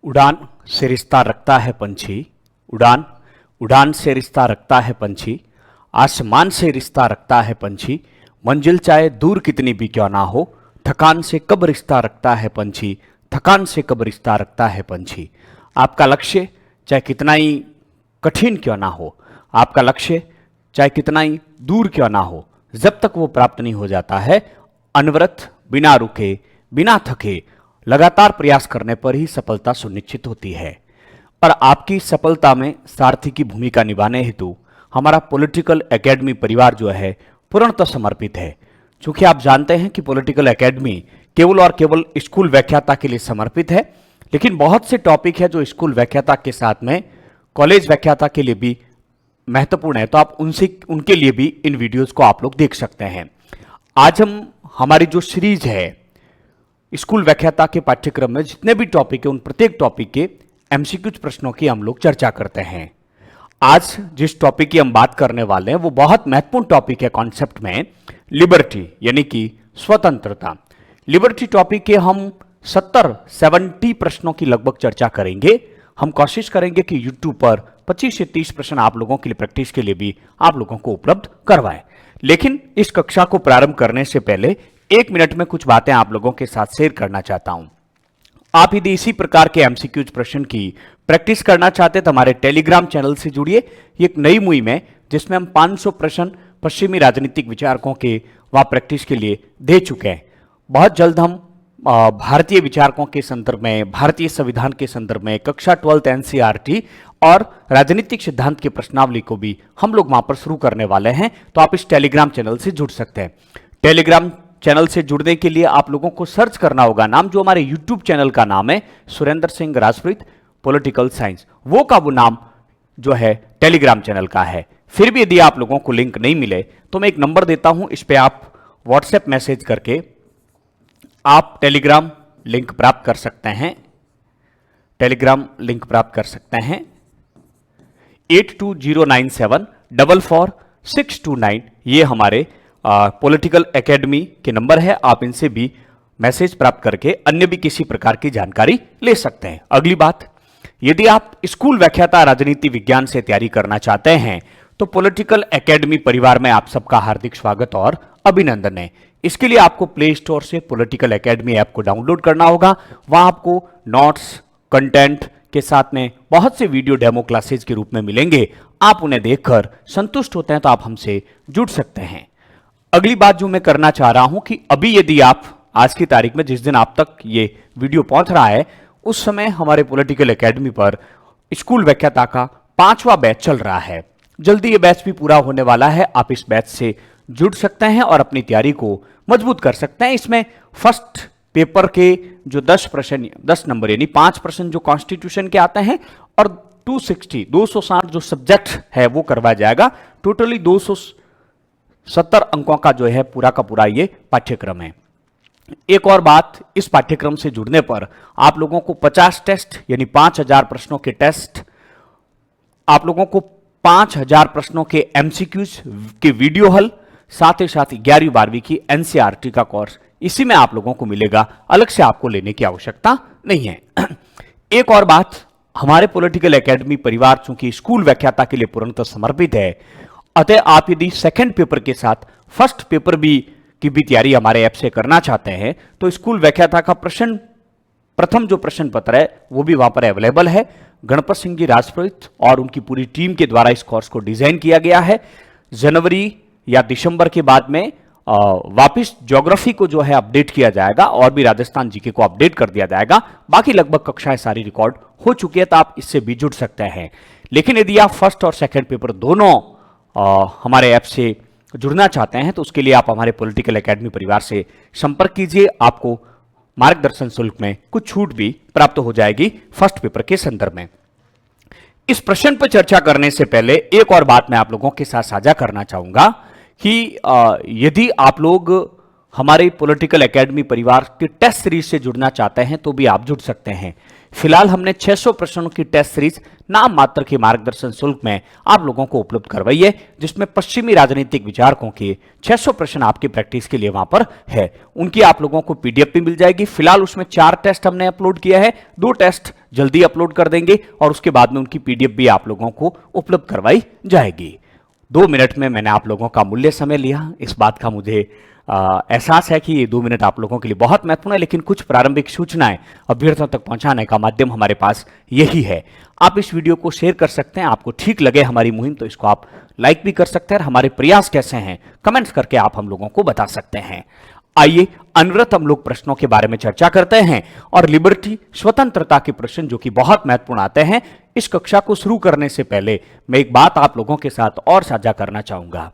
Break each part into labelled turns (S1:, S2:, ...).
S1: उड़ान से रिश्ता रखता है पंछी। उड़ान उड़ान से रिश्ता रखता है पंछी। आसमान से रिश्ता रखता है पंछी। मंजिल चाहे दूर कितनी भी क्यों ना हो, थकान से कब रिश्ता रखता है पंछी। थकान से कब रिश्ता रखता है पंछी। आपका लक्ष्य चाहे कितना ही कठिन क्यों ना हो, आपका लक्ष्य चाहे कितना ही दूर क्यों ना हो, जब तक वो प्राप्त नहीं हो जाता है, अनवरत बिना रुके बिना थके लगातार प्रयास करने पर ही सफलता सुनिश्चित होती है। और आपकी सफलता में सारथी की भूमिका निभाने हेतु हमारा पॉलिटिकल एकेडमी परिवार जो है पूर्णतः समर्पित है। क्योंकि आप जानते हैं कि पॉलिटिकल एकेडमी केवल और केवल स्कूल व्याख्याता के लिए समर्पित है, लेकिन बहुत से टॉपिक है जो स्कूल व्याख्याता के साथ में कॉलेज व्याख्याता के लिए भी महत्वपूर्ण है, तो आप उनके लिए भी इन वीडियोस को आप लोग देख सकते हैं। आज हम हमारी जो सीरीज है स्कूल व्याख्याता के पाठ्यक्रम में जितने भी टॉपिक है उन प्रत्येक टॉपिक के एमसीक्यू प्रश्नों की हम लोग चर्चा करते हैं। आज जिस टॉपिक की हम बात करने वाले हैं वो बहुत महत्वपूर्ण टॉपिक है कॉन्सेप्ट में, लिबर्टी यानी कि स्वतंत्रता। लिबर्टी टॉपिक के हम 70 प्रश्नों की लगभग चर्चा करेंगे। हम कोशिश करेंगे कि YouTube पर 25 से 30 प्रश्न आप लोगों के लिए प्रैक्टिस के लिए भी आप लोगों को उपलब्ध करवाएं। लेकिन इस कक्षा को प्रारंभ करने से पहले 1 मिनट में कुछ बातें आप लोगों के साथ शेयर करना चाहता हूं। आप यदि इसी प्रकार के एमसीक्यू प्रश्न की प्रैक्टिस करना चाहते हैं तो हमारे टेलीग्राम चैनल से जुड़िए। ये एक नई मुहिम है जिसमें हम 500 प्रश्न पश्चिमी राजनीतिक विचारकों के वहां प्रैक्टिस के लिए दे चुके हैं। बहुत जल्द हम भारतीय विचारकों के संदर्भ में, भारतीय संविधान के संदर्भ में, कक्षा 12th एनसीईआरटी और राजनीतिक सिद्धांत की प्रश्नावली को भी हम लोग वहां पर शुरू करने वाले हैं। तो आप इस टेलीग्राम चैनल से जुड़ सकते हैं। टेलीग्राम चैनल से जुड़ने के लिए आप लोगों को सर्च करना होगा नाम जो हमारे यूट्यूब चैनल का नाम है, सुरेंद्र सिंह राजप्रीत पॉलिटिकल साइंस, वो का वो नाम जो है टेलीग्राम चैनल का है। फिर भी यदि आप लोगों को लिंक नहीं मिले तो मैं एक नंबर देता हूं, इस पे आप व्हाट्सएप मैसेज करके आप टेलीग्राम लिंक प्राप्त कर सकते हैं। टेलीग्राम लिंक प्राप्त कर सकते हैं 8209744629। ये हमारे पॉलिटिकल एकेडमी के नंबर है। आप इनसे भी मैसेज प्राप्त करके अन्य भी किसी प्रकार की जानकारी ले सकते हैं। अगली बात, यदि आप स्कूल व्याख्याता राजनीति विज्ञान से तैयारी करना चाहते हैं तो पॉलिटिकल एकेडमी परिवार में आप सबका हार्दिक स्वागत और अभिनंदन है। इसके लिए आपको प्ले स्टोर से पॉलिटिकल एकेडमी ऐप को डाउनलोड करना होगा। वहां आपको नोट्स, कंटेंट के साथ में बहुत से वीडियो डेमो क्लासेज के रूप में मिलेंगे। आप उन्हें देखकर संतुष्ट होते हैं तो आप हमसे जुड़ सकते हैं। अगली बात जो मैं करना चाह रहा हूं कि अभी यदि आप आज की तारीख में, जिस दिन आप तक ये वीडियो पहुंच रहा है, उस समय हमारे पॉलिटिकल एकेडमी पर स्कूल व्याख्याता का 5वां बैच चल रहा है। जल्दी ये बैच भी पूरा होने वाला है। आप इस बैच से जुड़ सकते हैं और अपनी तैयारी को मजबूत कर सकते हैं। इसमें फर्स्ट पेपर के जो 10 नंबर यानी 5 प्रश्न जो कॉन्स्टिट्यूशन के आते हैं और 260 जो सब्जेक्ट है वो करवाया जाएगा। टोटली 270 अंकों का जो है पूरा का पूरा ये पाठ्यक्रम है। एक और बात, इस पाठ्यक्रम से जुड़ने पर आप लोगों को 50 टेस्ट यानी 5000 प्रश्नों के टेस्ट, आप लोगों को 5000 प्रश्नों के एमसीक्यूज के वीडियो हल, साथ ही साथ 11वीं 12वीं की एनसीईआरटी का कोर्स इसी में आप लोगों को मिलेगा। अलग से आपको लेने की आवश्यकता नहीं है। एक और बात, हमारे पॉलिटिकल एकेडमी परिवार चूंकि स्कूल व्याख्याता के लिए पूर्णतः समर्पित है, अतः आप यदि सेकंड पेपर के साथ फर्स्ट पेपर की भी तैयारी हमारे ऐप से करना चाहते हैं तो स्कूल व्याख्याता का प्रथम जो प्रश्न पत्र है वो भी वहां पर अवेलेबल है। गणपत सिंह जी राजप्रीत और उनकी पूरी टीम के द्वारा इस कोर्स को डिजाइन किया गया है। जनवरी या दिसंबर के बाद में वापिस ज्योग्राफी को जो है अपडेट किया जाएगा और भी राजस्थान जीके को अपडेट कर दिया जाएगा। बाकी लगभग कक्षाएं सारी रिकॉर्ड हो चुकी है तो आप इससे भी जुड़ सकते हैं। लेकिन यदि आप फर्स्ट और सेकंड पेपर दोनों हमारे ऐप से जुड़ना चाहते हैं तो उसके लिए आप हमारे पॉलिटिकल एकेडमी परिवार से संपर्क कीजिए। आपको मार्गदर्शन शुल्क में कुछ छूट भी प्राप्त हो जाएगी फर्स्ट पेपर के संदर्भ में। इस प्रश्न पर चर्चा करने से पहले एक और बात मैं आप लोगों के साथ साझा करना चाहूंगा कि यदि आप लोग हमारे पॉलिटिकल एकेडमी परिवार की टेस्ट सीरीज से जुड़ना चाहते हैं तो भी आप जुड़ सकते हैं। फिलहाल हमने 600 प्रश्नों की टेस्ट सीरीज नाम मात्र के मार्गदर्शन शुल्क में आप लोगों को उपलब्ध करवाई है, जिसमें पश्चिमी राजनीतिक विचारकों के 600 प्रश्न आपकी प्रैक्टिस के लिए वहां पर है। उनकी आप लोगों को पीडीएफ भी मिल जाएगी। फिलहाल उसमें 4 टेस्ट हमने अपलोड किया है, 2 टेस्ट जल्दी अपलोड कर देंगे और उसके बाद में उनकी पीडीएफ भी आप लोगों को उपलब्ध करवाई जाएगी। 2 मिनट में मैंने आप लोगों का मूल्य समय लिया, इस बात का मुझे एहसास है कि ये 2 मिनट आप लोगों के लिए बहुत महत्वपूर्ण है, लेकिन कुछ प्रारंभिक सूचनाएं अभ्यर्थियों तक पहुंचाने का माध्यम हमारे पास यही है। आप इस वीडियो को शेयर कर सकते हैं, आपको ठीक लगे हमारी मुहिम तो इसको आप लाइक भी कर सकते हैं। हमारे प्रयास कैसे हैं कमेंट्स करके आप हम लोगों को बता सकते हैं। आइए अनवरत हम लोग प्रश्नों के बारे में चर्चा करते हैं और लिबर्टी स्वतंत्रता के प्रश्न जो कि बहुत महत्वपूर्ण आते हैं। इस कक्षा को शुरू करने से पहले मैं एक बात आप लोगों के साथ और साझा करना चाहूंगा।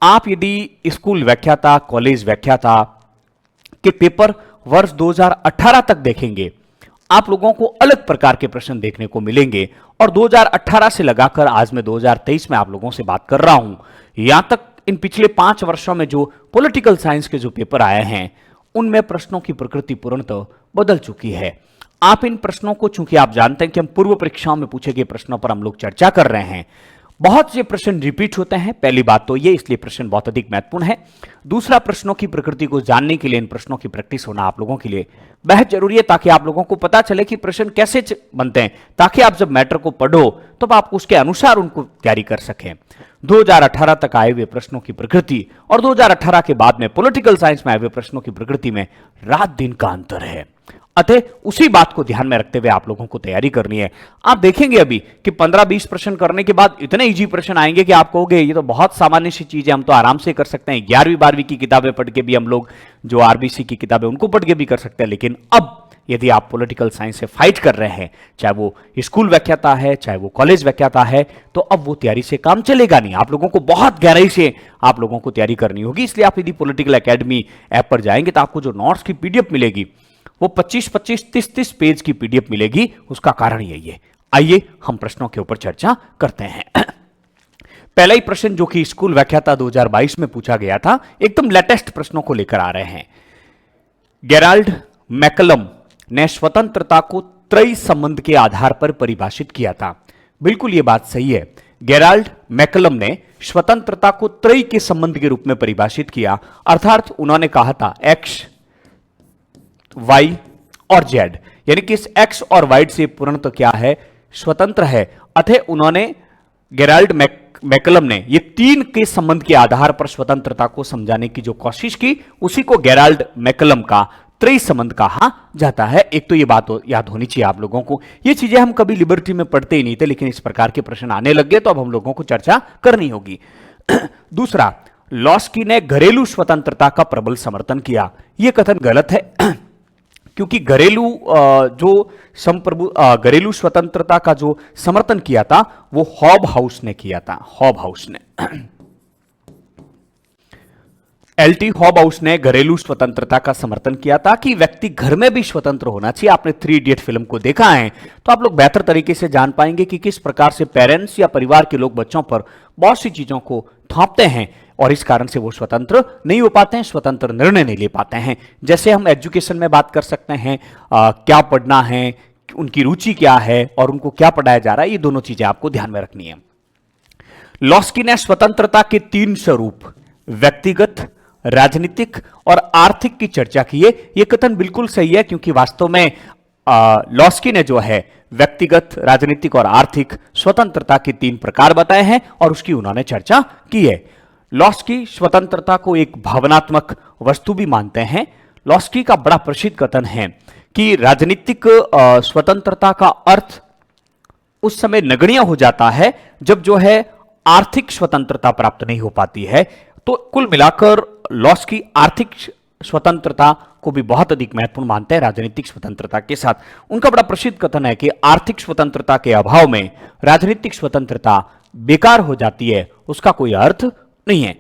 S1: आप यदि स्कूल व्याख्याता, कॉलेज व्याख्याता के पेपर वर्ष 2018 तक देखेंगे, आप लोगों को अलग प्रकार के प्रश्न देखने को मिलेंगे। और 2018 से लगाकर आज मैं 2023 में आप लोगों से बात कर रहा हूं, यहां तक इन पिछले 5 वर्षों में जो पॉलिटिकल साइंस के जो पेपर आए हैं उनमें प्रश्नों की प्रकृति पूर्णतः बदल चुकी है। आप इन प्रश्नों को, चूंकि आप जानते हैं कि हम पूर्व परीक्षाओं में पूछे गए प्रश्नों पर हम लोग चर्चा कर रहे हैं, बहुत से प्रश्न रिपीट होते हैं। पहली बात तो ये, इसलिए प्रश्न बहुत अधिक महत्वपूर्ण है। दूसरा, प्रश्नों की प्रकृति को जानने के लिए इन प्रश्नों की प्रैक्टिस होना आप लोगों के लिए बेहद जरूरी है, ताकि आप लोगों को पता चले कि प्रश्न कैसे बनते हैं, ताकि आप जब मैटर को पढ़ो तो आप उसके अनुसार उनको तैयारी कर सकें। 2018 तक आए हुए प्रश्नों की प्रकृति और 2018 के बाद में पॉलिटिकल साइंस में आए हुए प्रश्नों की प्रकृति में रात दिन का अंतर है। अतः उसी बात को ध्यान में रखते हुए आप लोगों को तैयारी करनी है। आप देखेंगे अभी कि 15-20 प्रश्न करने के बाद इतने इजी प्रश्न आएंगे कि आप कहोगे ये तो बहुत सामान्य सी चीज है, हम तो आराम से कर सकते हैं। 11वीं-12वीं की किताबें पढ़ के भी हम लोग, जो आरबीसी की किताबें उनको पढ़ के भी कर सकते हैं। लेकिन अब यदि आप पॉलिटिकल साइंस से फाइट कर रहे हैं, चाहे वो स्कूल व्याख्याता है, चाहे वो कॉलेज व्याख्याता है, तो अब वो तैयारी से काम चलेगा नहीं। आप लोगों को बहुत गहराई से आप लोगों को तैयारी करनी होगी। इसलिए आप यदि पॉलिटिकल एकेडमी ऐप पर जाएंगे तो आपको जो नोट्स की पीडीएफ मिलेगी वो 25-25, 30-30 पेज की पीडीएफ मिलेगी। उसका कारण यही है। आइए हम प्रश्नों के ऊपर चर्चा करते हैं। पहला ही प्रश्न जो कि स्कूल व्याख्याता 2022 में पूछा गया था, एकदम लेटेस्ट प्रश्नों को लेकर आ रहे हैं। गेराल्ड मैकलम ने स्वतंत्रता को त्रयी संबंध के आधार पर परिभाषित किया था। बिल्कुल ये बात सही है। गेराल्ड मैकलम ने स्वतंत्रता को त्रयी के संबंध के रूप में परिभाषित किया, अर्थात उन्होंने कहा था एक्स, वाई और जेड, यानी कि इस एक्स और वाई से पूर्णतः क्या है, स्वतंत्र है। अतः उन्होंने, गेराल्ड मैकलम ने ये 3 के संबंध के आधार पर स्वतंत्रता को समझाने की जो कोशिश की, उसी को गेराल्ड मैकलम का त्रयी संबंध कहा जाता है। एक तो ये बात याद होनी चाहिए आप लोगों को। ये चीजें हम कभी लिबर्टी में पढ़ते ही नहीं थे, लेकिन इस प्रकार के प्रश्न आने लग गए तो अब हम लोगों को चर्चा करनी होगी। दूसरा, लॉस्की ने घरेलू स्वतंत्रता का प्रबल समर्थन किया। यह कथन गलत है, क्योंकि घरेलू स्वतंत्रता का जो समर्थन किया था वो हॉब हाउस ने किया था। हॉब हाउस ने एलटी हॉब हाउस ने घरेलू स्वतंत्रता का समर्थन किया था कि व्यक्ति घर में भी स्वतंत्र होना चाहिए। आपने 3 इडियट फिल्म को देखा है तो आप लोग बेहतर तरीके से जान पाएंगे कि किस प्रकार से पेरेंट्स या परिवार के लोग बच्चों पर बहुत सी चीजों को थोपते हैं और इस कारण से वो स्वतंत्र नहीं हो पाते हैं, स्वतंत्र निर्णय नहीं ले पाते हैं। जैसे हम एजुकेशन में बात कर सकते हैं, क्या पढ़ना है, उनकी रुचि क्या है और उनको क्या पढ़ाया जा रहा है, ये दोनों चीजें आपको ध्यान में रखनी है। लॉस्की ने स्वतंत्रता के 3 स्वरूप, व्यक्तिगत, राजनीतिक और आर्थिक की चर्चा की है। यह कथन बिल्कुल सही है, क्योंकि वास्तव में लॉस्की ने जो है व्यक्तिगत, राजनीतिक और आर्थिक स्वतंत्रता के 3 प्रकार बताए हैं और उसकी उन्होंने चर्चा की है। लॉस्की स्वतंत्रता को एक भावनात्मक वस्तु भी मानते हैं। लॉस्की का बड़ा प्रसिद्ध कथन है कि राजनीतिक स्वतंत्रता का अर्थ उस समय नगण्य हो जाता है जब जो है आर्थिक स्वतंत्रता प्राप्त नहीं हो पाती है। तो कुल मिलाकर लॉस्की आर्थिक स्वतंत्रता को भी बहुत अधिक महत्वपूर्ण मानते हैं राजनीतिक स्वतंत्रता के साथ। उनका बड़ा प्रसिद्ध कथन है कि आर्थिक स्वतंत्रता के अभाव में राजनीतिक स्वतंत्रता बेकार हो जाती है, उसका कोई अर्थ नहीं है।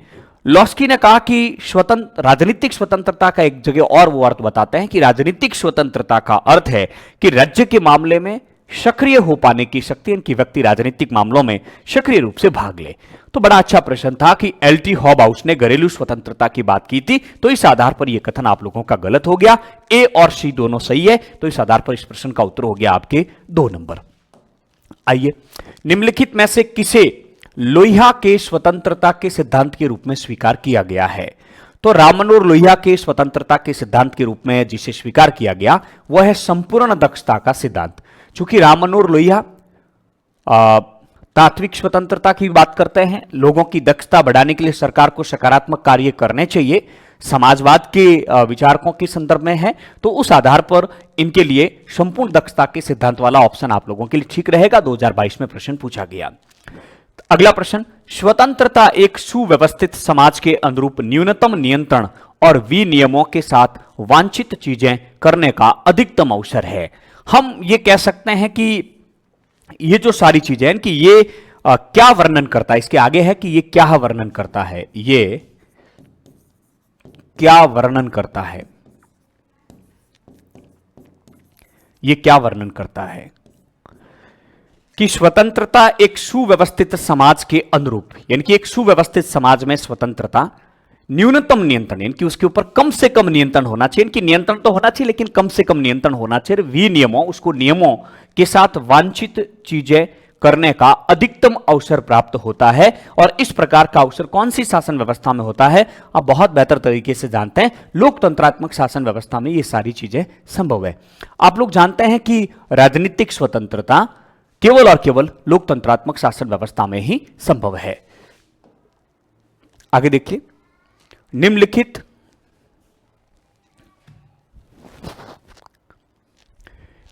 S1: लॉस्की ने कहा कि राजनीतिक स्वतंत्रता का एक जगह और वो अर्थ बताते हैं कि राजनीतिक स्वतंत्रता का अर्थ है कि राज्य के मामले में सक्रिय हो पाने की शक्ति, यानी कि व्यक्ति राजनीतिक मामलों में सक्रिय रूप से भाग ले। तो बड़ा अच्छा प्रश्न था कि एलटी हॉबहाउस ने घरेलू स्वतंत्रता की बात की थी, तो इस आधार पर यह कथन आप लोगों का गलत हो गया। ए और सी दोनों सही है, तो इस आधार पर इस प्रश्न का उत्तर हो गया आपके 2 नंबर। आइए, निम्नलिखित में से किसे लोहिया के स्वतंत्रता के सिद्धांत के रूप में स्वीकार किया गया है? तो राममनोहर लोहिया के स्वतंत्रता के सिद्धांत के रूप में जिसे स्वीकार किया गया वह है संपूर्ण दक्षता का सिद्धांत। चूंकि राममनोहर लोहिया तात्विक स्वतंत्रता की बात करते हैं, लोगों की दक्षता बढ़ाने के लिए सरकार को सकारात्मक कार्य करने चाहिए, समाजवाद के विचारकों के संदर्भ में है, तो उस आधार पर इनके लिए संपूर्ण दक्षता के सिद्धांत वाला ऑप्शन आप लोगों के लिए ठीक रहेगा। 2022 में प्रश्न पूछा गया। अगला प्रश्न, स्वतंत्रता एक सुव्यवस्थित समाज के अनुरूप न्यूनतम नियंत्रण और विनियमों के साथ वांछित चीजें करने का अधिकतम अवसर है। हम ये कह सकते हैं कि ये जो सारी चीजें हैं कि ये क्या वर्णन करता है, इसके आगे है कि ये क्या वर्णन करता है, ये क्या वर्णन करता है, ये क्या वर्णन करता है कि स्वतंत्रता एक सुव्यवस्थित समाज के अनुरूप, यानी कि एक सुव्यवस्थित समाज में स्वतंत्रता न्यूनतम नियंत्रण, यानी कि उसके ऊपर कम से कम नियंत्रण होना चाहिए, इनकी नियंत्रण तो होना चाहिए लेकिन कम से कम नियंत्रण होना चाहिए, विनियमों, उसको नियमों के साथ वांछित चीजें करने का अधिकतम अवसर प्राप्त होता है। और इस प्रकार का अवसर कौन सी शासन व्यवस्था में होता है? आप बहुत बेहतर तरीके से जानते हैं, लोकतंत्रात्मक शासन व्यवस्था में ये सारी चीजें संभव है। आप लोग जानते हैं कि राजनीतिक स्वतंत्रता केवल और केवल लोकतंत्रात्मक शासन व्यवस्था में ही संभव है। आगे देखिए,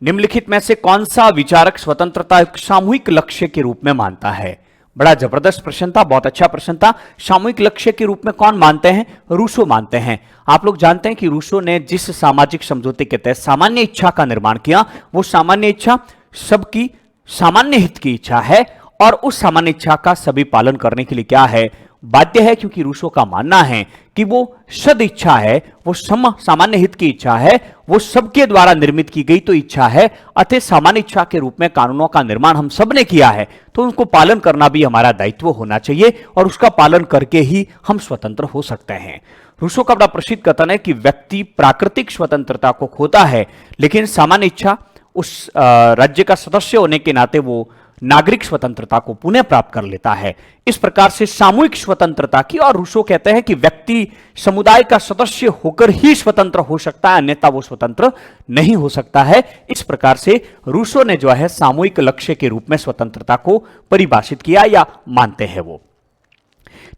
S1: निम्नलिखित में से कौन सा विचारक स्वतंत्रता एक सामूहिक लक्ष्य के रूप में मानता है? बड़ा जबरदस्त प्रश्न था, बहुत अच्छा प्रश्न था। सामूहिक लक्ष्य के रूप में कौन मानते हैं? रूसो मानते हैं। आप लोग जानते हैं कि रूसो ने जिस सामाजिक समझौते के तहत सामान्य इच्छा का निर्माण किया, वो सामान्य इच्छा सबकी सामान्य हित की इच्छा है और उस सामान्य इच्छा का सभी पालन करने के लिए क्या है? बाध्य है, क्योंकि रूसो का मानना है कि वो सद इच्छा है, वो सामान्य हित की इच्छा है, वो सबके द्वारा निर्मित की गई तो इच्छा है, अतः सामान्य इच्छा के रूप में कानूनों का निर्माण हम सब ने किया है, तो उनको पालन करना भी हमारा दायित्व होना चाहिए और उसका पालन करके ही हम स्वतंत्र हो सकते हैं। रूसो का बड़ा प्रसिद्ध कथन है कि व्यक्ति प्राकृतिक स्वतंत्रता को खोता है, लेकिन सामान्य इच्छा उस राज्य का सदस्य होने के नाते वो नागरिक स्वतंत्रता को पुनः प्राप्त कर लेता है। इस प्रकार से सामूहिक स्वतंत्रता की, और रूसो कहते हैं कि व्यक्ति समुदाय का सदस्य होकर ही स्वतंत्र हो सकता है, अन्यथा वो स्वतंत्र नहीं हो सकता है। इस प्रकार से रूसो ने जो है सामूहिक लक्ष्य के रूप में स्वतंत्रता को परिभाषित किया या मानते हैं वो।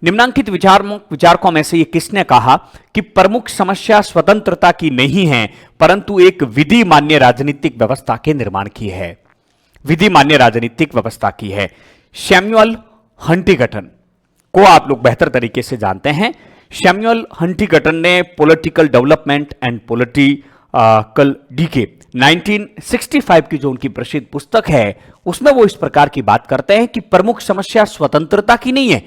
S1: निम्नांकित विचारकों में से ये किसने कहा कि प्रमुख समस्या स्वतंत्रता की नहीं है परंतु एक विधि मान्य राजनीतिक व्यवस्था के निर्माण की है? विधि मान्य राजनीतिक व्यवस्था की है। सैमुअल हंटिंगटन को आप लोग बेहतर तरीके से जानते हैं। सैमुअल हंटिंगटन ने political development and political decay 1965 की जो उनकी प्रसिद्ध पुस्तक है उसमें वो इस प्रकार की बात करते हैं कि प्रमुख समस्या स्वतंत्रता की नहीं है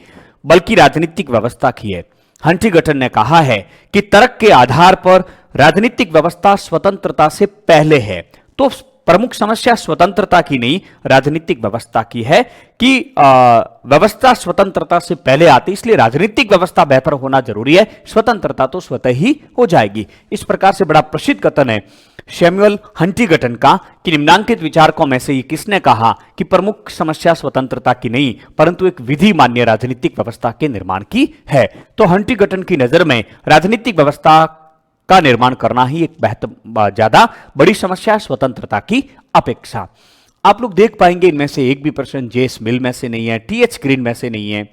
S1: बल्कि राजनीतिक व्यवस्था की है। हंटिंगटन ने कहा है कि तर्क के आधार पर राजनीतिक व्यवस्था स्वतंत्रता से पहले है, तो प्रमुख समस्या स्वतंत्रता की नहीं राजनीतिक व्यवस्था की है कि व्यवस्था स्वतंत्रता से पहले आती, इसलिए राजनीतिक व्यवस्था बेहतर होना जरूरी है, स्वतंत्रता तो स्वतः ही हो जाएगी। इस प्रकार से बड़ा प्रसिद्ध कथन है सैमुअल हंटिंगटन का कि निम्नांकित विचारकों में से ये किसने कहा कि प्रमुख समस्या स्वतंत्रता की नहीं परंतु एक विधि मान्य राजनीतिक व्यवस्था के निर्माण की है? तो हंटिंगटन की नजर में राजनीतिक व्यवस्था का निर्माण करना ही एक ज्यादा बड़ी समस्या है स्वतंत्रता की अपेक्षा। आप लोग देख पाएंगे इनमें से एक भी प्रश्न जेस मिल में से नहीं है, टीएच ग्रीन में से नहीं है।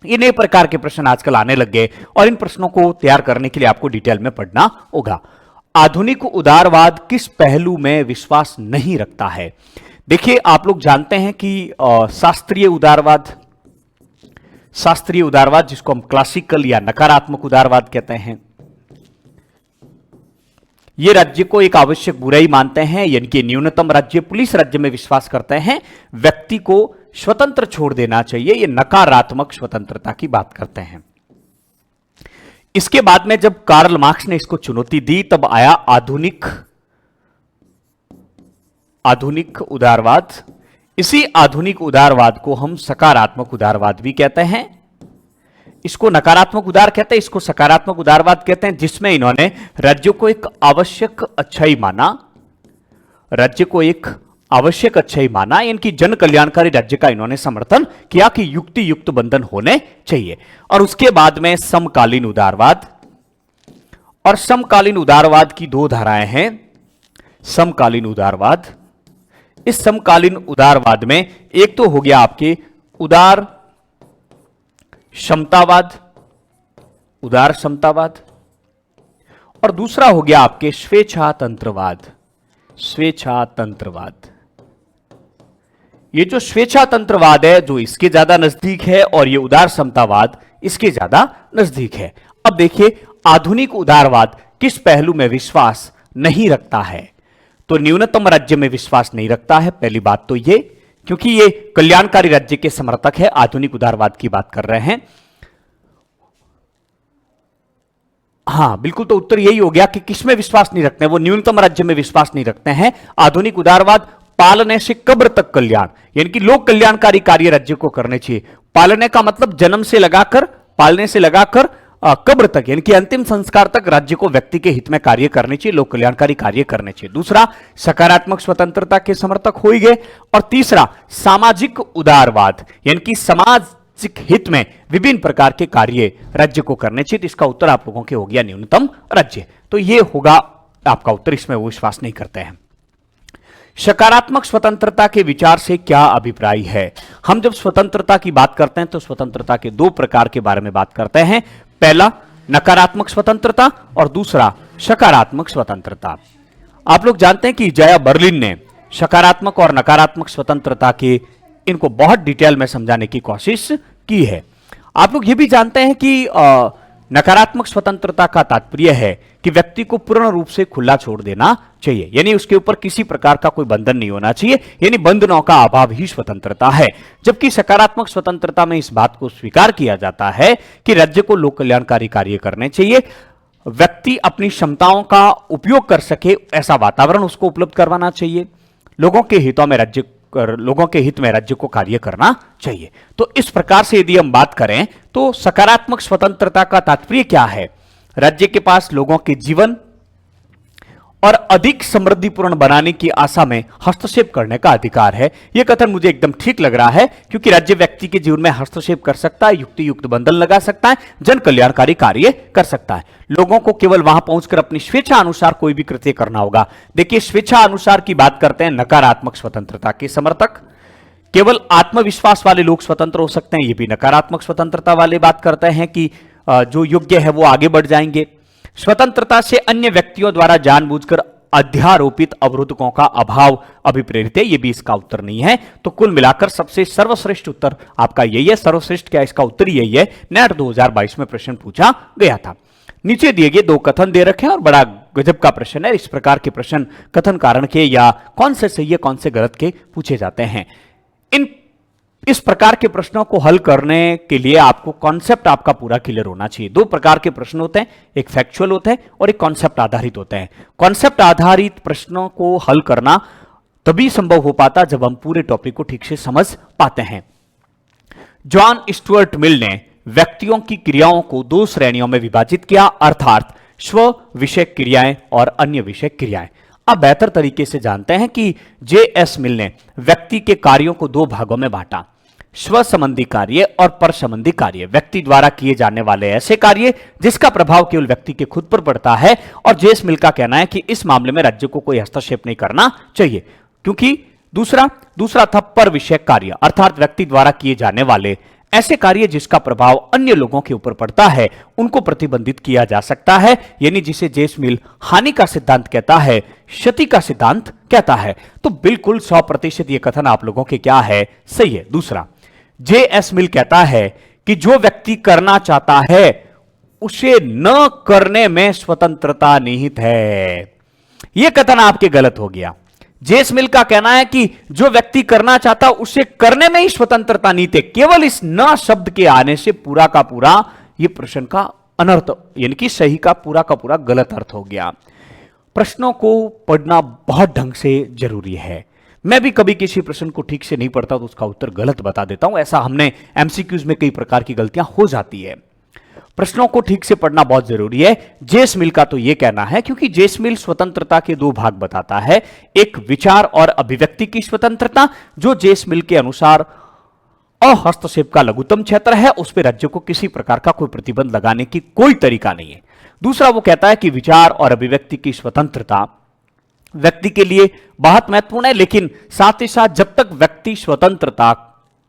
S1: ये नए प्रकार के प्रश्न आजकल आने लग गए और इन प्रश्नों को तैयार करने के लिए आपको डिटेल में पढ़ना होगा। आधुनिक उदारवाद किस पहलू में विश्वास नहीं रखता है? देखिए, आप लोग जानते हैं कि शास्त्रीय उदारवाद जिसको हम क्लासिकल या नकारात्मक उदारवाद कहते हैं, ये राज्य को एक आवश्यक बुराई मानते हैं, यानी कि न्यूनतम राज्य पुलिस राज्य में विश्वास करते हैं, व्यक्ति को स्वतंत्र छोड़ देना चाहिए, ये नकारात्मक स्वतंत्रता की बात करते हैं। इसके बाद में जब कार्ल मार्क्स ने इसको चुनौती दी तब आया आधुनिक आधुनिक उदारवाद। इसी आधुनिक उदारवाद को हम सकारात्मक उदारवाद भी कहते हैं। इसको नकारात्मक उदार कहते हैं, इसको सकारात्मक उदारवाद कहते हैं, जिसमें इन्होंने राज्य को एक आवश्यक अच्छाई माना, राज्य को एक आवश्यक अच्छाई माना, इनकी जन कल्याणकारी राज्य का इन्होंने समर्थन किया कि युक्ति युक्त बंधन होने चाहिए। और उसके बाद में समकालीन उदारवाद, और समकालीन उदारवाद की दो धाराएं हैं। समकालीन उदारवाद, इस समकालीन उदारवाद में एक तो हो गया आपके उदार समतावाद, उदार समतावाद, और दूसरा हो गया आपके स्वेच्छातंत्रवाद, स्वेच्छातंत्रवाद। ये जो स्वेच्छातंत्रवाद है जो इसके ज्यादा नजदीक है, और ये उदार समतावाद इसके ज्यादा नजदीक है। अब देखिए आधुनिक उदारवाद किस पहलू में विश्वास नहीं रखता है, तो न्यूनतम राज्य में विश्वास नहीं रखता है। पहली बात तो ये, क्योंकि ये कल्याणकारी राज्य के समर्थक है, आधुनिक उदारवाद की बात कर रहे हैं। हां बिल्कुल, तो उत्तर यही हो गया कि किसमें विश्वास नहीं रखते हैं, वो न्यूनतम राज्य में विश्वास नहीं रखते हैं। आधुनिक उदारवाद पालने से कब्र तक कल्याण, यानी कि लोक कल्याणकारी कार्य राज्य को करने चाहिए। पालने का मतलब जन्म से लगाकर, पालने से लगाकर कब्र तक, यानी कि अंतिम संस्कार तक राज्य को व्यक्ति के हित में कार्य करने चाहिए, लोक कल्याणकारी कार्य करने चाहिए। दूसरा सकारात्मक स्वतंत्रता के समर्थक हो ही गए। और तीसरा सामाजिक उदारवाद, यानी कि सामाजिक हित में विभिन्न प्रकार के कार्य राज्य को करने चाहिए। तो इसका उत्तर आप लोगों के हो गया न्यूनतम राज्य। तो यह होगा आपका उत्तर, इसमें वो विश्वास नहीं करते हैं। सकारात्मक स्वतंत्रता के विचार से क्या अभिप्राय है? हम जब स्वतंत्रता की बात करते हैं तो स्वतंत्रता के दो प्रकार के बारे में बात करते हैं। पहला नकारात्मक स्वतंत्रता और दूसरा सकारात्मक स्वतंत्रता। आप लोग जानते हैं कि जया बर्लिन ने सकारात्मक और नकारात्मक स्वतंत्रता के इनको बहुत डिटेल में समझाने की कोशिश की है। आप लोग ये भी जानते हैं कि नकारात्मक स्वतंत्रता का तात्पर्य है कि व्यक्ति को पूर्ण रूप से खुला छोड़ देना चाहिए, यानी उसके ऊपर किसी प्रकार का कोई बंधन नहीं होना चाहिए, यानी बंधनों का अभाव ही स्वतंत्रता है। जबकि सकारात्मक स्वतंत्रता में इस बात को स्वीकार किया जाता है कि राज्य को लोक कल्याणकारी कार्य करने चाहिए, व्यक्ति अपनी क्षमताओं का उपयोग कर सके ऐसा वातावरण उसको उपलब्ध करवाना चाहिए, लोगों के हितों में राज्य लोगों के हित में राज्य को कार्य करना चाहिए। तो इस प्रकार से यदि हम बात करें तो सकारात्मक स्वतंत्रता का तात्पर्य क्या है? राज्य के पास लोगों के जीवन और अधिक समृद्धिपूर्ण बनाने की आशा में हस्तक्षेप करने का अधिकार है। यह कथन मुझे एकदम ठीक लग रहा है, क्योंकि राज्य व्यक्ति के जीवन में हस्तक्षेप कर सकता है, युक्ति युक्त बंधन लगा सकता है, जन कल्याणकारी कार्य कर सकता है। लोगों को केवल वहां पहुंचकर अपनी स्वेच्छा अनुसार कोई भी कृत्य करना होगा। देखिए स्वेच्छा अनुसार की बात करते हैं नकारात्मक स्वतंत्रता के समर्थक, केवल आत्मविश्वास वाले लोग स्वतंत्र हो सकते हैं, ये भी नकारात्मक स्वतंत्रता वाले बात करते हैं कि जो योग्य है वो आगे बढ़ जाएंगे। स्वतंत्रता से अन्य व्यक्तियों द्वारा जानबूझकर अध्यारोपित अवरोधकों का अभाव अभिप्रेरित है, ये भी इसका उत्तर नहीं है। तो कुल मिलाकर सबसे सर्वश्रेष्ठ उत्तर आपका यही है। सर्वश्रेष्ठ क्या, इसका उत्तर यही है। नेट 2022 में प्रश्न पूछा गया था। नीचे दिए गए दो कथन दे रखे हैं और बड़ा गजब का प्रश्न है। इस प्रकार के प्रश्न कथन कारण के या कौन से सही है कौन से गलत के पूछे जाते हैं। इस प्रकार के प्रश्नों को हल करने के लिए आपको कॉन्सेप्ट आपका पूरा क्लियर होना चाहिए। दो प्रकार के प्रश्न होते हैं, एक फैक्चुअल होते हैं और एक कॉन्सेप्ट आधारित होते हैं। कॉन्सेप्ट आधारित प्रश्नों को हल करना तभी संभव हो पाता जब हम पूरे टॉपिक को ठीक से समझ पाते हैं। जॉन स्टुअर्ट मिल ने व्यक्तियों की क्रियाओं को दो श्रेणियों में विभाजित किया, अर्थात स्व विषय क्रियाएं और अन्य विषय क्रियाएं। अब बेहतर तरीके से जानते हैं कि जे.एस. मिल ने व्यक्ति के कार्यों को दो भागों में बांटा, स्व संबंधी कार्य और पर संबंधी कार्य। व्यक्ति द्वारा किए जाने वाले ऐसे कार्य जिसका प्रभाव केवल व्यक्ति के खुद पर पड़ता है, और जे.एस. मिल का कहना है कि इस मामले में राज्य को कोई हस्तक्षेप नहीं करना चाहिए, क्योंकि दूसरा था पर विषय कार्य, अर्थात व्यक्ति द्वारा किए जाने वाले ऐसे कार्य जिसका प्रभाव अन्य लोगों के ऊपर पड़ता है उनको प्रतिबंधित किया जा सकता है, यानी जिसे जे.एस. मिल हानि का सिद्धांत कहता है, क्षति का सिद्धांत कहता है। तो बिल्कुल 100% ये कथन आप लोगों के क्या है, सही है। दूसरा, जे.एस. मिल कहता है कि जो व्यक्ति करना चाहता है उसे न करने में स्वतंत्रता निहित है। यह कथन आपके गलत हो गया। जे.एस. मिल का कहना है कि जो व्यक्ति करना चाहता उसे करने में ही स्वतंत्रता निहित है। केवल इस न शब्द के आने से पूरा का पूरा यह प्रश्न का अनर्थ, यानी कि सही का पूरा गलत अर्थ हो गया। प्रश्नों को पढ़ना बहुत ढंग से जरूरी है। मैं भी कभी किसी प्रश्न को ठीक से नहीं पढ़ता तो उसका उत्तर गलत बता देता हूं। ऐसा हमने एमसीक्यूज में कई प्रकार की गलतियां हो जाती है। प्रश्नों को ठीक से पढ़ना बहुत जरूरी है। जेस मिल का तो यह कहना है, क्योंकि जेस मिल स्वतंत्रता के दो भाग बताता है, एक विचार और अभिव्यक्ति की स्वतंत्रता, जो जेस मिल के अनुसार हस्तक्षेप का लघुत्तम क्षेत्र है, उस पर राज्य को किसी प्रकार का कोई प्रतिबंध लगाने की कोई तरीका नहीं है। दूसरा वो कहता है कि विचार और अभिव्यक्ति की स्वतंत्रता व्यक्ति के लिए बहुत महत्वपूर्ण है, लेकिन साथ ही साथ जब तक व्यक्ति स्वतंत्रता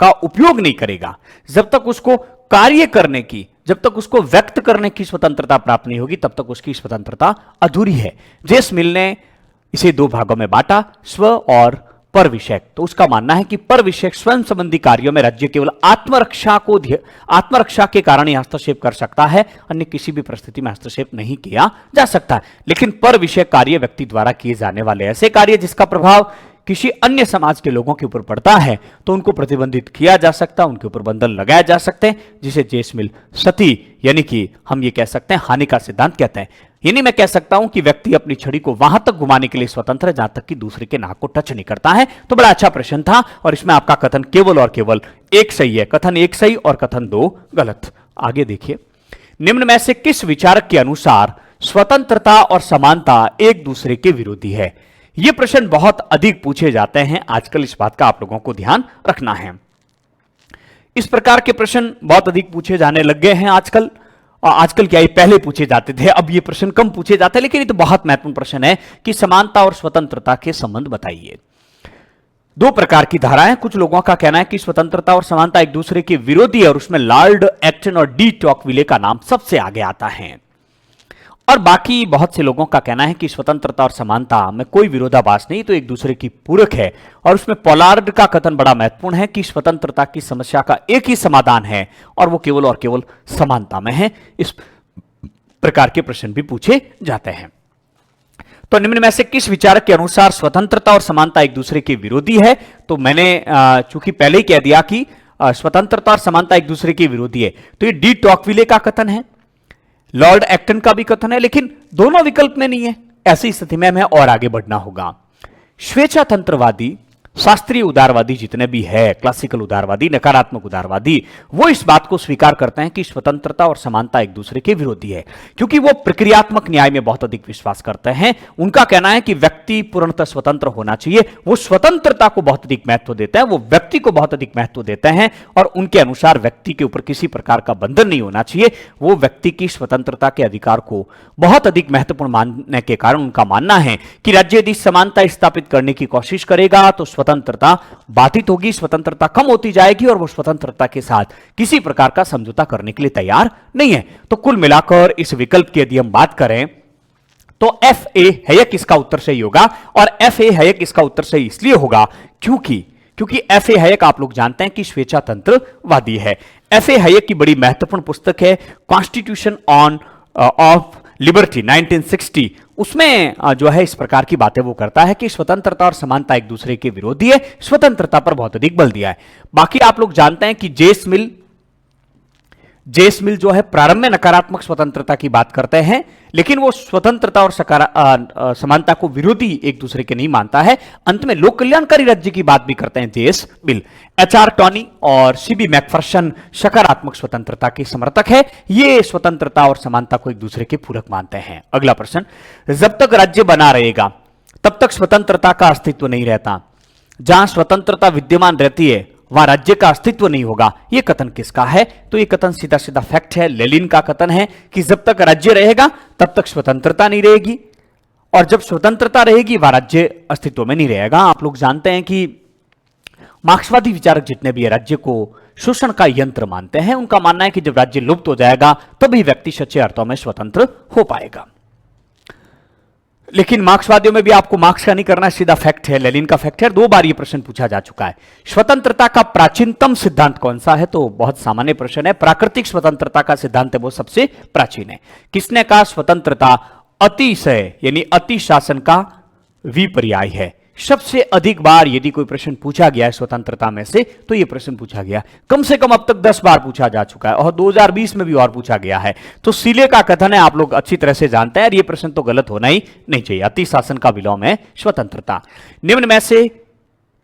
S1: का उपयोग नहीं करेगा, जब तक उसको कार्य करने की, जब तक उसको व्यक्त करने की स्वतंत्रता प्राप्त नहीं होगी, तब तक उसकी स्वतंत्रता अधूरी है। जेस मिल ने इसे दो भागों में बांटा, स्व और पर विषयक। तो उसका मानना है कि पर विषयक स्वयं संबंधी कार्यों में राज्य केवल आत्मरक्षा के कारण ही हस्तक्षेप कर सकता है, अन्य किसी भी परिस्थिति में हस्तक्षेप नहीं किया जा सकता। लेकिन पर विषयक कार्य व्यक्ति द्वारा किए जाने वाले ऐसे कार्य जिसका प्रभाव किसी अन्य समाज के लोगों के ऊपर पड़ता है, तो उनको प्रतिबंधित किया जा सकता है, उनके ऊपर बंधन लगाए जा सकते हैं, जिसे जेस मिल सती यानी कि हम ये कह सकते हैं हानि का सिद्धांत कहते हैं। यानी मैं कह सकता हूं कि व्यक्ति अपनी छड़ी को वहां तक घुमाने के लिए स्वतंत्र है जहां तक कि दूसरे के नाक को टच नहीं करता है। तो बड़ा अच्छा प्रश्न था और इसमें आपका कथन केवल और केवल एक सही है। कथन एक सही और कथन दो गलत। आगे देखिए, निम्न में से किस विचारक के अनुसार स्वतंत्रता और समानता एक दूसरे के विरोधी है? ये प्रश्न बहुत अधिक पूछे जाते हैं आजकल, इस बात का आप लोगों को ध्यान रखना है। इस प्रकार के प्रश्न बहुत अधिक पूछे जाने लग गए हैं आजकल। आजकल क्या, ये पहले पूछे जाते थे, अब ये प्रश्न कम पूछे जाते हैं, लेकिन ये तो बहुत महत्वपूर्ण प्रश्न है कि समानता और स्वतंत्रता के संबंध बताइए। दो प्रकार की धाराएं, कुछ लोगों का कहना है कि स्वतंत्रता और समानता एक दूसरे के विरोधी है, और उसमें लॉर्ड एक्टन और डी टॉकविले का नाम सबसे आगे आता है। और बाकी बहुत से लोगों का कहना है कि स्वतंत्रता और समानता में कोई विरोधाभास नहीं, तो एक दूसरे की पूरक है। और उसमें पोलार्ड का कथन बड़ा महत्वपूर्ण है कि स्वतंत्रता की समस्या का एक ही समाधान है और वो केवल और केवल समानता में है। इस प्रकार के प्रश्न भी पूछे जाते हैं। तो निम्न में से किस विचारक के अनुसार स्वतंत्रता और समानता एक दूसरे के विरोधी है? तो मैंने चूंकि पहले ही कह दिया कि स्वतंत्रता और समानता एक दूसरे के विरोधी है, तो ये डी टॉकविले का कथन है, लॉर्ड एक्टन का भी कथन है, लेकिन दोनों विकल्प में नहीं है। ऐसी स्थिति में हमें और आगे बढ़ना होगा। स्वेच्छातंत्रवादी, शास्त्रीय उदारवादी जितने भी है, क्लासिकल उदारवादी, नकारात्मक उदारवादी, वो इस बात को स्वीकार करते हैं कि स्वतंत्रता और समानता एक दूसरे के विरोधी है, क्योंकि वो प्रक्रियात्मक न्याय में बहुत अधिक विश्वास करते हैं। उनका कहना है कि व्यक्ति पूर्णतः स्वतंत्र होना चाहिए। वो स्वतंत्रता को बहुत अधिक महत्व देते हैं, वो व्यक्ति को बहुत अधिक महत्व देते हैं, और उनके अनुसार व्यक्ति के ऊपर किसी प्रकार का बंधन नहीं होना चाहिए। वो व्यक्ति की स्वतंत्रता के अधिकार को बहुत अधिक महत्वपूर्ण मानने के कारण उनका मानना है कि राज्य यदि समानता स्थापित करने की कोशिश करेगा तो स्वतंत्रता बाधित होगी, स्वतंत्रता कम होती जाएगी, और वो स्वतंत्रता के साथ किसी प्रकार का समझौता करने के लिए तैयार नहीं है। तो कुल मिलाकर इस विकल्प की यदि हम बात करें तो एफ ए हैयक इसका उत्तर सही होगा, और एफ ए हैयक इसका उत्तर सही इसलिए होगा क्योंकि एफ ए हैयक आप लोग जानते हैं कि स्वेच्छातंत्रवादी है। एफ ए हैयक की बड़ी महत्वपूर्ण पुस्तक है कॉन्स्टिट्यूशन ऑफ लिबर्टी 1960। उसमें जो है इस प्रकार की बातें वो करता है कि स्वतंत्रता और समानता एक दूसरे के विरोधी है, स्वतंत्रता पर बहुत अधिक बल दिया है। बाकी आप लोग जानते हैं कि जेस मिल जो है प्रारंभ में नकारात्मक स्वतंत्रता की बात करते हैं, लेकिन वो स्वतंत्रता और समानता को विरोधी एक दूसरे के नहीं मानता है। अंत में लोक कल्याणकारी राज्य की बात भी करते हैं जेस मिल। एचआर टॉनी और सीबी मैकफर्सन सकारात्मक स्वतंत्रता के समर्थक है। ये स्वतंत्रता और समानता को एक दूसरे के पूरक मानते हैं। अगला प्रश्न, जब तक राज्य बना रहेगा तब तक स्वतंत्रता का अस्तित्व नहीं रहता। जहां स्वतंत्रता विद्यमान रहती है वहां राज्य का अस्तित्व नहीं होगा। यह कथन किसका है? तो यह कथन सीधा सीधा फैक्ट है, लेनिन का कथन है कि जब तक राज्य रहेगा तब तक स्वतंत्रता नहीं रहेगी, और जब स्वतंत्रता रहेगी वह राज्य अस्तित्व में नहीं रहेगा। आप लोग जानते हैं कि मार्क्सवादी विचारक जितने भी राज्य को शोषण का यंत्र मानते हैं, उनका मानना है कि जब राज्य लुप्त हो जाएगा तभी व्यक्ति सच्चे अर्थों में स्वतंत्र हो पाएगा। लेकिन मार्क्सवादियों में भी आपको मार्क्स का नहीं करना, सीधा फैक्ट है, लेनिन का फैक्ट है। 2 बार यह प्रश्न पूछा जा चुका है। स्वतंत्रता का प्राचीनतम सिद्धांत कौन सा है? तो बहुत सामान्य प्रश्न है। प्राकृतिक स्वतंत्रता का सिद्धांत है वो सबसे प्राचीन है। किसने कहा? स्वतंत्रता अतिशय यानी अति शासन का विपर्याय है। सबसे अधिक बार यदि कोई प्रश्न पूछा गया है स्वतंत्रता में से तो यह प्रश्न पूछा गया, कम से कम अब तक 10 बार पूछा जा चुका है और 2020 में भी और पूछा गया है। तो सीले का कथन है, आप लोग अच्छी तरह से जानते हैं, और यह प्रश्न तो गलत होना ही नहीं चाहिए। अति शासन का विलोम है स्वतंत्रता। निम्न में से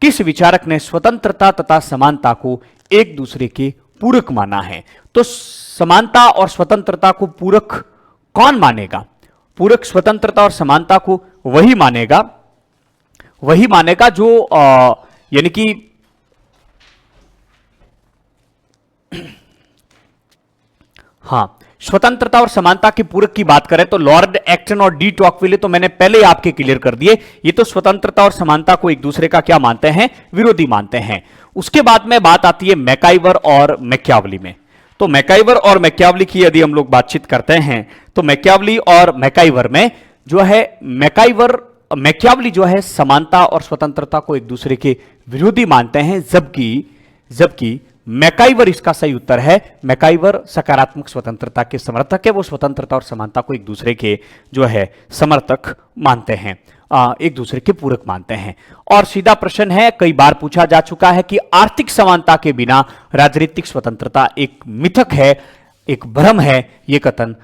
S1: किस विचारक ने स्वतंत्रता तथा समानता को एक दूसरे के पूरक माना है? तो समानता और स्वतंत्रता को पूरक कौन मानेगा? पूरक स्वतंत्रता और समानता को वही मानेगा जो यानी कि हां, स्वतंत्रता और समानता के पूरक की बात करें तो लॉर्ड एक्टन और डी टॉकविले तो मैंने पहले ही आपके क्लियर कर दिए, ये तो स्वतंत्रता और समानता को एक दूसरे का क्या मानते हैं? विरोधी मानते हैं। उसके बाद में बात आती है मैकाइवर और मैकियावली में। तो मैकाइवर और मैकियावली की यदि हम लोग बातचीत करते हैं तो मैकियावली और मैकाइवर में जो है मैकियावली जो है समानता और स्वतंत्रता को एक दूसरे के विरोधी मानते हैं, जबकि मैकाइवर इसका सही उत्तर है। मैकाइवर सकारात्मक स्वतंत्रता के समर्थक है, वो स्वतंत्रता और समानता को एक दूसरे के जो है समर्थक मानते हैं, एक दूसरे के पूरक मानते हैं। और सीधा प्रश्न है, कई बार पूछा जा चुका है कि आर्थिक समानता के बिना राजनीतिक स्वतंत्रता एक मिथक है, एक भ्रम है। यह कथन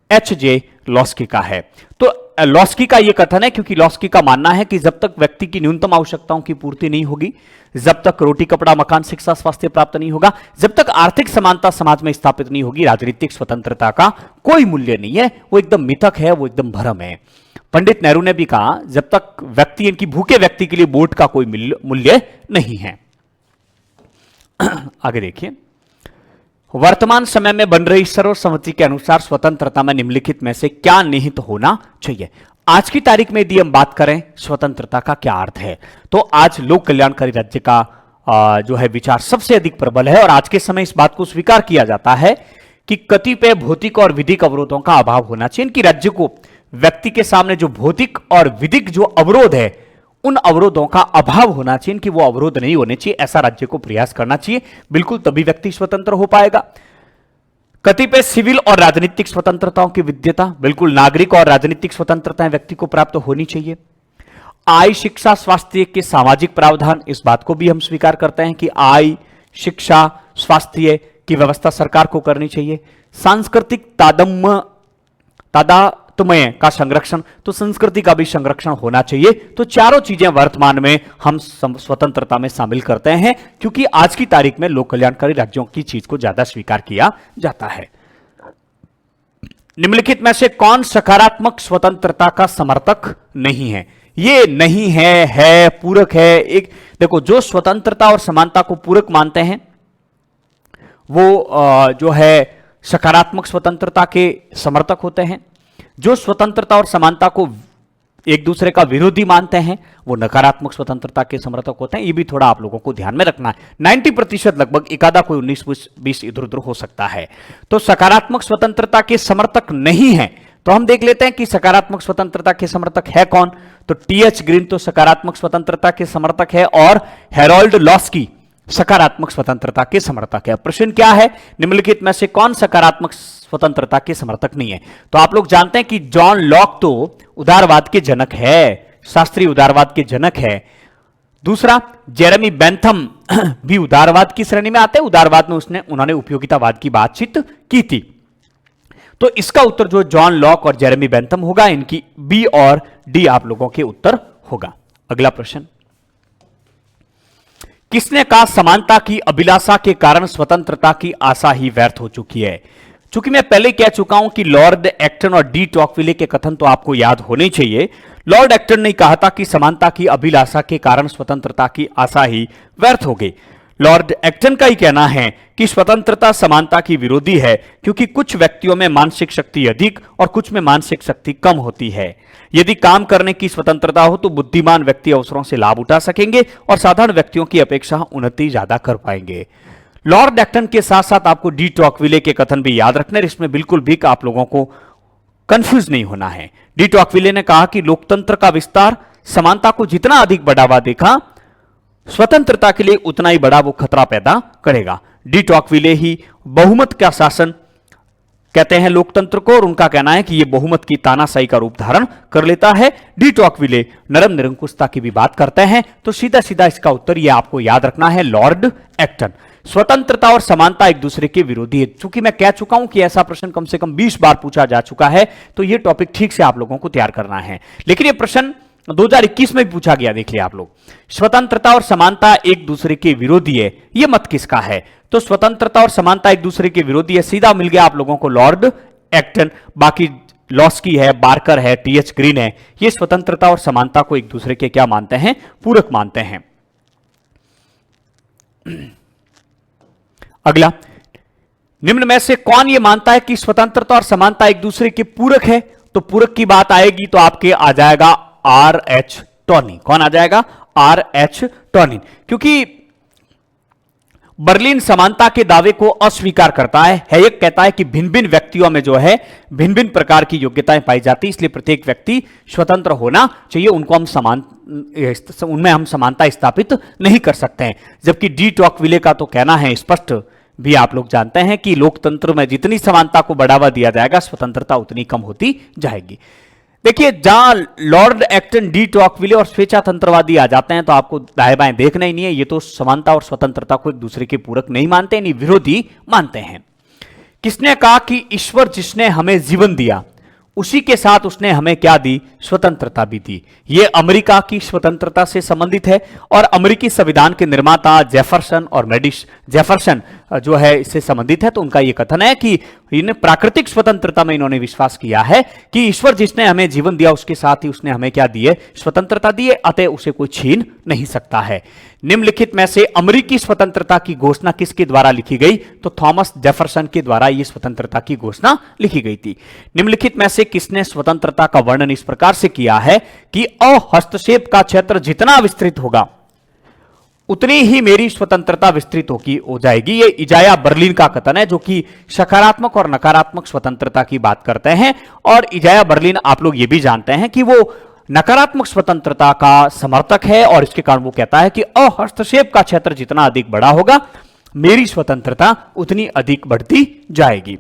S1: H.J. लॉस्की का है। तो लॉस्की का यह कथन है क्योंकि लॉस्की का मानना है कि जब तक व्यक्ति की न्यूनतम आवश्यकताओं की पूर्ति नहीं होगी, जब तक रोटी कपड़ा मकान शिक्षा स्वास्थ्य प्राप्त नहीं होगा, जब तक आर्थिक समानता समाज में स्थापित नहीं होगी, राजनीतिक स्वतंत्रता का कोई मूल्य नहीं है, वो एकदम मिथक है, वो एकदम भ्रम है। पंडित नेहरू ने भी कहा जब तक व्यक्ति, इनकी भूखे व्यक्ति के लिए वोट का कोई मूल्य नहीं है। आगे देखिए, वर्तमान समय में बन रही सर्वसम्मति के अनुसार स्वतंत्रता में निम्नलिखित में से क्या निहित होना चाहिए? आज की तारीख में यदि हम बात करें स्वतंत्रता का क्या अर्थ है, तो आज लोक कल्याणकारी राज्य का जो है विचार सबसे अधिक प्रबल है और आज के समय इस बात को स्वीकार किया जाता है कि कतिपय भौतिक और विधिक अवरोधों का अभाव होना चाहिए। इनकी राज्य को व्यक्ति के सामने जो भौतिक और विधिक जो अवरोध है, उन अवरोधों का अभाव होना चाहिए, इनकी वो अवरोध नहीं होने चाहिए, ऐसा राज्य को प्रयास करना चाहिए। बिल्कुल तभी व्यक्ति स्वतंत्र हो पाएगा। कतिपय सिविल और राजनीतिक स्वतंत्रताओं की विद्यता, बिल्कुल नागरिक और राजनीतिक स्वतंत्रताएं व्यक्ति को प्राप्त होनी चाहिए। आय, शिक्षा, स्वास्थ्य के सामाजिक प्रावधान, इस बात को भी हम स्वीकार करते हैं कि आय, शिक्षा, स्वास्थ्य की व्यवस्था सरकार को करनी चाहिए। सांस्कृतिक तादात्म्य का संरक्षण, तो संस्कृति का भी संरक्षण होना चाहिए। तो चारों चीजें वर्तमान में हम स्वतंत्रता में शामिल करते हैं क्योंकि आज की तारीख में लोक कल्याणकारी राज्यों की चीज को ज्यादा स्वीकार किया जाता है। निम्नलिखित में से कौन सकारात्मक स्वतंत्रता का समर्थक नहीं है? ये नहीं है पूरक है। एक देखो, जो स्वतंत्रता और समानता को पूरक मानते हैं वो जो है सकारात्मक स्वतंत्रता के समर्थक होते हैं। जो स्वतंत्रता और समानता को एक दूसरे का विरोधी मानते हैं वो नकारात्मक स्वतंत्रता के समर्थक होते हैं। ये भी थोड़ा आप लोगों को ध्यान में रखना है। 90% लगभग, एकादा कोई 19-20 इधर उधर हो सकता है। तो सकारात्मक स्वतंत्रता के समर्थक नहीं है, तो हम देख लेते हैं कि सकारात्मक स्वतंत्रता के समर्थक है कौन। तो टी.एच. ग्रीन तो सकारात्मक स्वतंत्रता के समर्थक है और हैरोल्ड लॉस्की सकारात्मक स्वतंत्रता के समर्थक है। प्रश्न क्या है? निम्नलिखित में से कौन सकारात्मक स्वतंत्रता के समर्थक नहीं है? तो आप लोग जानते हैं कि जॉन लॉक तो उदारवाद के जनक है, शास्त्रीय उदारवाद के जनक है। दूसरा, जेरेमी बेंथम भी उदारवाद की श्रेणी में आते हैं। उदारवाद में उन्होंने उपयोगितावाद की बातचीत की थी। तो इसका उत्तर जो जॉन लॉक और जेरेमी बेंथम होगा, इनकी बी और डी आप लोगों के उत्तर होगा। अगला प्रश्न, किसने कहा समानता की अभिलाषा के कारण स्वतंत्रता की आशा ही व्यर्थ हो चुकी है? चूंकि मैं पहले कह चुका हूं कि लॉर्ड एक्टन और डी टॉकविले के कथन तो आपको याद होने चाहिए। लॉर्ड एक्टन ने कहा था कि समानता की अभिलाषा के कारण स्वतंत्रता की आशा ही व्यर्थ हो गई। लॉर्ड एक्टन का ही कहना है कि स्वतंत्रता समानता की विरोधी है क्योंकि कुछ व्यक्तियों में मानसिक शक्ति अधिक और कुछ में मानसिक शक्ति कम होती है। यदि काम करने की स्वतंत्रता हो तो बुद्धिमान व्यक्ति अवसरों से लाभ उठा सकेंगे और साधारण व्यक्तियों की अपेक्षा उन्नति ज्यादा कर पाएंगे। लॉर्ड एक्टन के साथ साथ आपको डी टॉकविले के कथन भी याद रखने, इसमें बिल्कुल भी आप लोगों को कंफ्यूज नहीं होना है। डी टॉकविले ने कहा कि लोकतंत्र का विस्तार समानता को जितना अधिक बढ़ावा देगा, स्वतंत्रता के लिए उतना ही बड़ा वो खतरा पैदा करेगा। डी टॉकविले ही बहुमत का शासन कहते हैं लोकतंत्र को, और उनका कहना है कि यह बहुमत की तानाशाही का रूप धारण कर लेता है। डी टॉकविले नरम निरंकुशता की भी बात करते हैं। तो सीधा सीधा इसका उत्तर यह आपको याद रखना है, लॉर्ड एक्टन। स्वतंत्रता और समानता एक दूसरे के विरोधी है। चूंकि मैं कह चुका हूं कि ऐसा प्रश्न कम से कम 20 बार पूछा जा चुका है, तो यह टॉपिक ठीक से आप लोगों को तैयार करना है। लेकिन यह प्रश्न 2021 में भी पूछा गया, देख लिया आप लोग। स्वतंत्रता और समानता एक दूसरे के विरोधी है, यह मत किसका है? तो स्वतंत्रता और समानता एक दूसरे के विरोधी है, सीधा मिल गया आप लोगों को लॉर्ड एक्टन। बाकी लॉस्की है, बार्कर है, टीएच ग्रीन है, ये स्वतंत्रता और समानता को एक दूसरे के क्या मानते हैं? पूरक मानते हैं। अगला, निम्न में से कौन यह मानता है कि स्वतंत्रता और समानता एक दूसरे के पूरक है? तो पूरक की बात आएगी तो आपके आ जाएगा आर एच टॉनी। कौन आ जाएगा? R H Tawney. क्योंकि बर्लिन समानता के दावे को अस्वीकार करता है। हैयक कहता है कि भिन्न भिन्न व्यक्तियों में जो है भिन्न भिन्न प्रकार की योग्यताएं पाई जाती, इसलिए प्रत्येक व्यक्ति स्वतंत्र होना चाहिए, उनको हम उनमें हम समानता स्थापित नहीं कर सकते हैं। जबकि डी टॉकविले का तो कहना है, स्पष्ट भी आप लोग जानते हैं, कि लोकतंत्र में जितनी समानता को बढ़ावा दिया जाएगा, स्वतंत्रता उतनी कम होती जाएगी। देखिए, जहां लॉर्ड एक्टन, डी टॉकविले और स्वेच्छातंत्रवादी आ जाते हैं, तो आपको दाएं बाएं देखना ही नहीं है। ये तो समानता और स्वतंत्रता को एक दूसरे के पूरक नहीं मानते, यानी विरोधी मानते हैं। किसने कहा कि ईश्वर जिसने हमें जीवन दिया, उसी के साथ उसने हमें क्या दी? स्वतंत्रता भी दी। यह अमेरिका की स्वतंत्रता से संबंधित है। और अमेरिकी संविधान के निर्माता जेफरसन और जेफरसन जो है इससे संबंधित है। तो उनका यह कथन है कि इन प्राकृतिक स्वतंत्रता में इन्होंने विश्वास किया है कि ईश्वर जिसने हमें जीवन दिया, उसके साथ ही उसने हमें क्या दिए? स्वतंत्रता दी है, अतः उसे कोई छीन नहीं सकता है। निम्नलिखित में से अमेरिकी स्वतंत्रता की घोषणा किसके द्वारा लिखी गई? तो थॉमस जेफरसन के द्वारा यह स्वतंत्रता की घोषणा लिखी गई थी। निम्नलिखित में से किसने स्वतंत्रता का वर्णन इस प्रकार से किया है कि अहस्तक्षेप का क्षेत्र जितना विस्तृत होगा, उतनी ही मेरी स्वतंत्रता विस्तृत हो जाएगी। ये इजाया बर्लिन का कथन है, जो कि सकारात्मक और नकारात्मक स्वतंत्रता की बात करते हैं। और इजाया बर्लिन, आप लोग ये भी जानते हैं कि वो नकारात्मक स्वतंत्रता का समर्थक है, और इसके कारण वो कहता है कि अहस्तक्षेप का क्षेत्र जितना अधिक बड़ा होगा, मेरी स्वतंत्रता उतनी अधिक बढ़ती जाएगी।